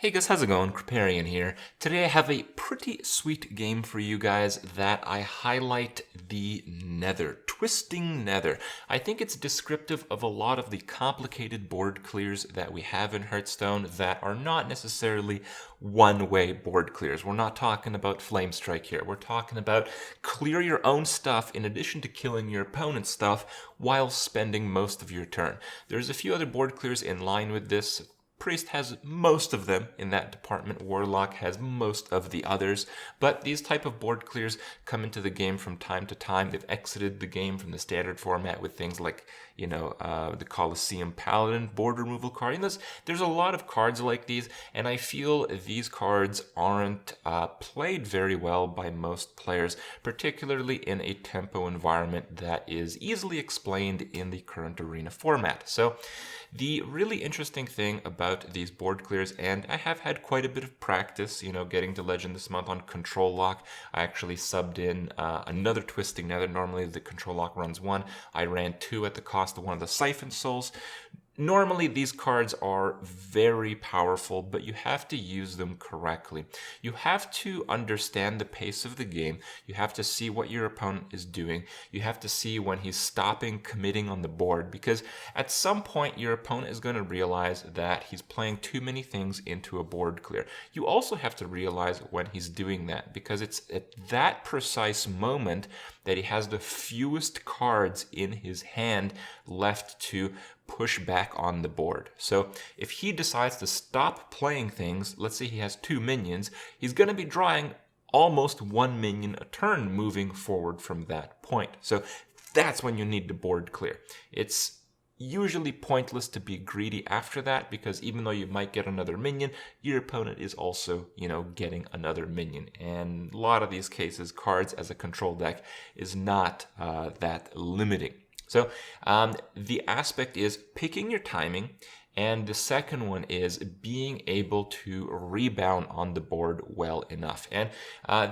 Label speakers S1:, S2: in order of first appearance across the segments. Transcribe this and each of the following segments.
S1: Hey guys, how's it going? Kripparrian here. Today I have a pretty sweet game for you guys that I highlight the Nether, twisting Nether. I think it's descriptive of a lot of the complicated board clears that we have in Hearthstone that are not necessarily one-way board clears. We're not talking about Flame Strike here. We're talking about clear your own stuff in addition to killing your opponent's stuff while spending most of your turn. There's a few other board clears in line with this. Priest has most of them in that department. Warlock has most of the others. But these type of board clears come into the game from time to time. They've exited the game from the standard format with things like, the Colosseum Paladin board removal card. And there's a lot of cards like these, and I feel these cards aren't played very well by most players, particularly in a tempo environment that is easily explained in the current arena format. So the really interesting thing about these board clears, and I have had quite a bit of practice, getting to Legend this month on Control Lock. I actually subbed in another Twisting Nether. Normally the Control Lock runs one. I ran two at the cost of one of the Siphon Souls. Normally, these cards are very powerful, but you have to use them correctly. You have to understand the pace of the game. You have to see what your opponent is doing. You have to see when he's stopping committing on the board, because at some point, your opponent is going to realize that he's playing too many things into a board clear. You also have to realize when he's doing that, because it's at that precise moment that he has the fewest cards in his hand left to push back on the board. So if he decides to stop playing things, let's say he has 2 minions, he's going to be drawing almost 1 minion a turn moving forward from that point. So that's when you need the board clear. It's usually pointless to be greedy after that, because even though you might get another minion, your opponent is also, getting another minion. And a lot of these cases, cards as a control deck is not that limiting. So the aspect is picking your timing, and the second one is being able to rebound on the board well enough. And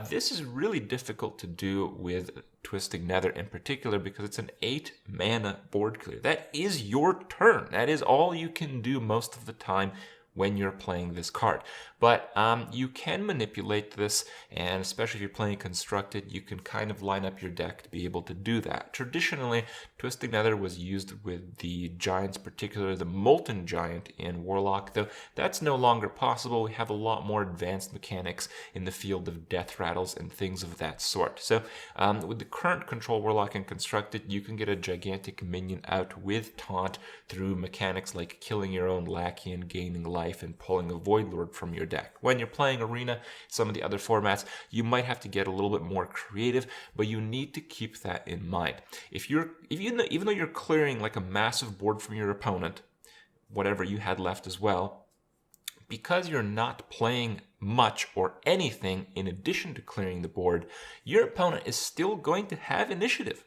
S1: this is really difficult to do with Twisting Nether in particular, because it's an 8 mana board clear. That is your turn. That is all you can do most of the time when you're playing this card. But you can manipulate this, and especially if you're playing Constructed, you can kind of line up your deck to be able to do that. Traditionally, Twisting Nether was used with the Giants, particularly the Molten Giant in Warlock, though that's no longer possible. We have a lot more advanced mechanics in the field of Death Rattles and things of that sort. So with the current Control Warlock and Constructed, you can get a gigantic minion out with Taunt through mechanics like killing your own lackey and gaining life and pulling a Void Lord from your deck. When you're playing Arena, some of the other formats, you might have to get a little bit more creative, but you need to keep that in mind. Even though you're clearing like a massive board from your opponent, whatever you had left as well, because you're not playing much or anything in addition to clearing the board, your opponent is still going to have initiative.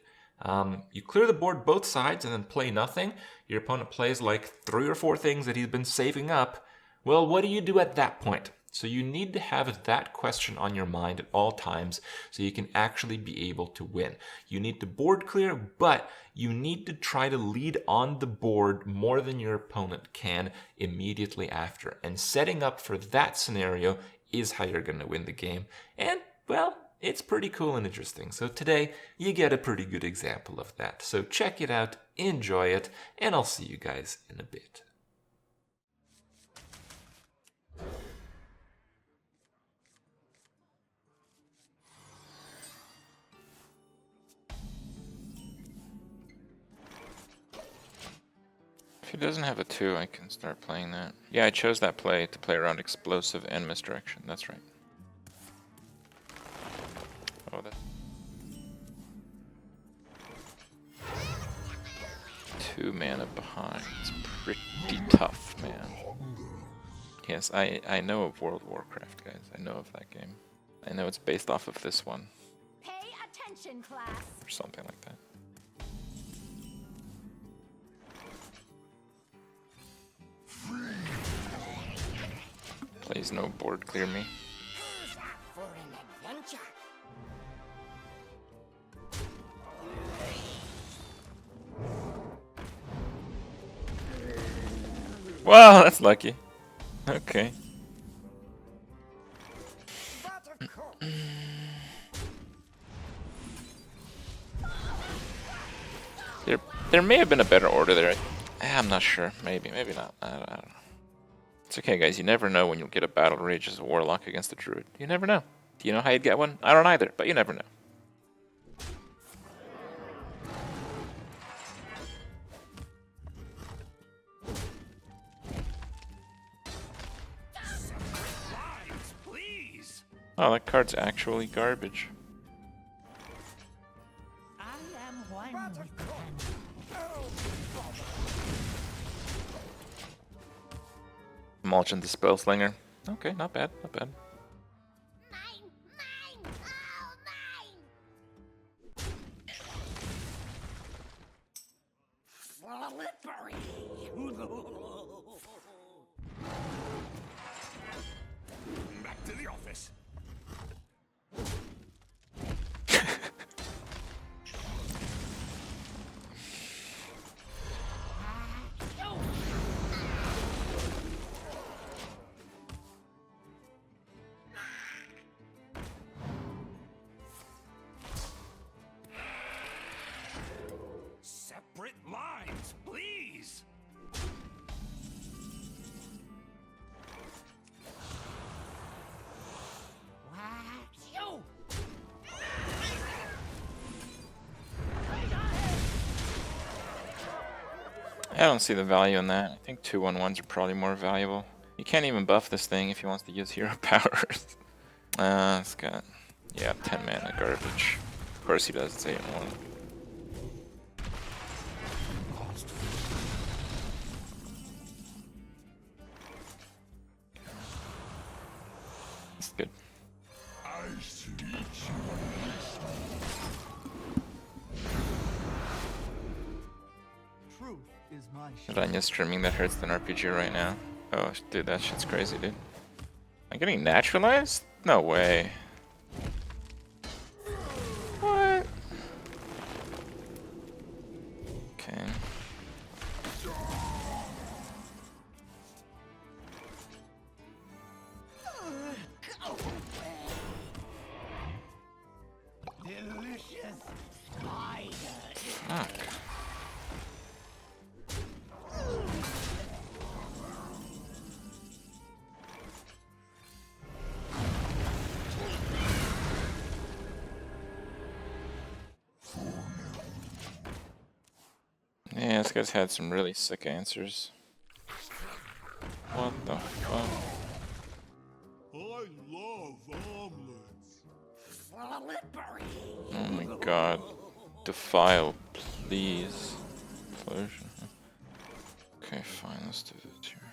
S1: You clear the board both sides and then play nothing. Your opponent plays like 3 or 4 things that he's been saving up. Well, what do you do at that point? So you need to have that question on your mind at all times so you can actually be able to win. You need to board clear, but you need to try to lead on the board more than your opponent can immediately after. And setting up for that scenario is how you're going to win the game. And, well, it's pretty cool and interesting. So today, you get a pretty good example of that. So check it out, enjoy it, and I'll see you guys in a bit.
S2: If he doesn't have a 2, I can start playing that. Yeah, I chose that play to play around Explosive and Misdirection. That's right. Oh, that. 2 mana behind. It's pretty tough, man. Yes, I know of World of Warcraft, guys. I know of that game. I know it's based off of this one.
S3: Pay attention, class.
S2: Or something like that. Please no board clear me.
S3: For an adventure.
S2: Wow, that's lucky. Okay. There may have been a better order there. I'm not sure. Maybe, maybe not. I don't know. It's okay, guys. You never know when you'll get a Battle Rage as a Warlock against a Druid. You never know. Do you know how you'd get one? I don't either, but you never know. Oh, that card's actually garbage.
S3: I am one with them.
S2: Mulch and the Spellslinger. Okay, not bad, not bad.
S3: Mine, mine, all mine. Slippery. Back to the office. Separate lines, please.
S2: I don't see the value in that. I think 2/1/1s are probably more valuable. You can't even buff this thing if he wants to use hero powers. It's got, yeah, 10 mana garbage. Of course he does, it's 8/1. That's good. Ranya's streaming that Hearthstone RPG right now. Oh, dude, that shit's crazy, dude. I'm getting naturalized? No way. What? Okay.
S3: Delicious spider.
S2: Fuck. Yeah, this guy's had some really sick answers. What the fuck?
S4: I love omelets.
S3: Slippery.
S2: Oh my god. Defile, please. Explosion. Okay, fine, let's do this here.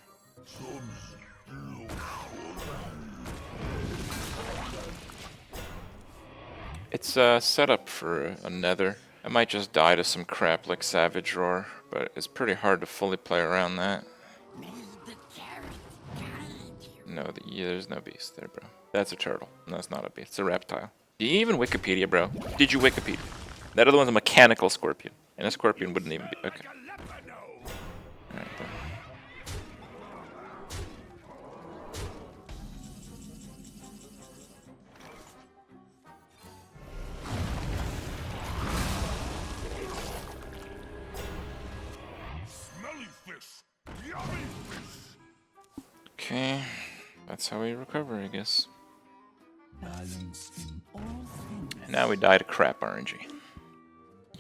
S2: It's set up for a Nether. I might just die to some crap like Savage Roar, but it's pretty hard to fully play around that. No, yeah, there's no beast there, bro. That's a turtle. No, it's not a beast. It's a reptile. Did you even Wikipedia, bro? Did you Wikipedia? That other one's a mechanical scorpion. And a scorpion wouldn't even be... Okay. Alright, bro.
S4: Smelly fish. Yummy fish.
S2: Okay. That's how we recover, I guess.
S3: Balance in all things.
S2: And now we die to crap RNG.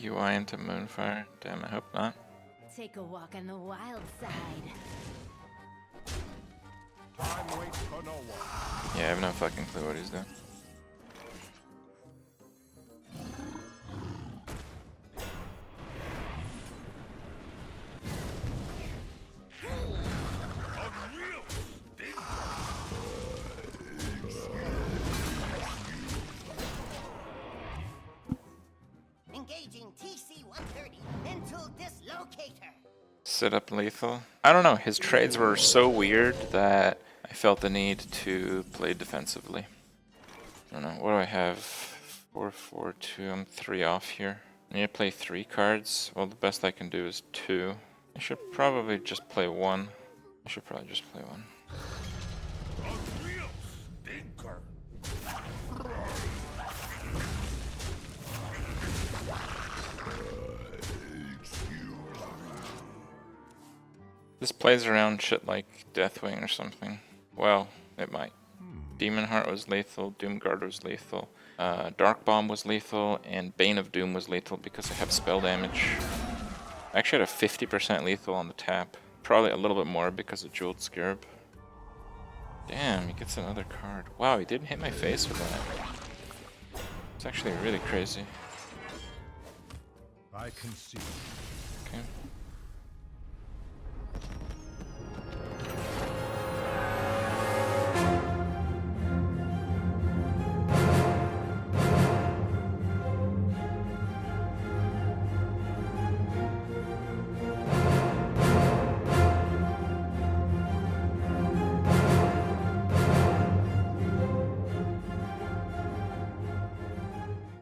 S2: UI into Moonfire? Damn, I hope not.
S5: Take a walk on the wild side.
S4: Time waits for no one.
S2: Yeah, I have no fucking clue what he's doing.
S4: Unreal.
S3: Engaging TC-130 mental dislocator.
S2: Set up lethal. I don't know, his trades were so weird that I felt the need to play defensively. I don't know, what do I have? 4, 4, 2, I'm 3 off here. I need to play 3 cards. Well, the best I can do is 2. I should probably just play 1. I should probably just play 1.
S4: Unreal stinker.
S2: This plays around shit like Deathwing or something. Well, it might. Demon Heart was lethal, Doomguard was lethal, Dark Bomb was lethal, and Bane of Doom was lethal because I have spell damage. I actually had a 50% lethal on the tap. Probably a little bit more because of Jeweled Scarab. Damn, he gets another card. Wow, he didn't hit my face with that. It's actually really crazy.
S4: I can see.
S2: Okay.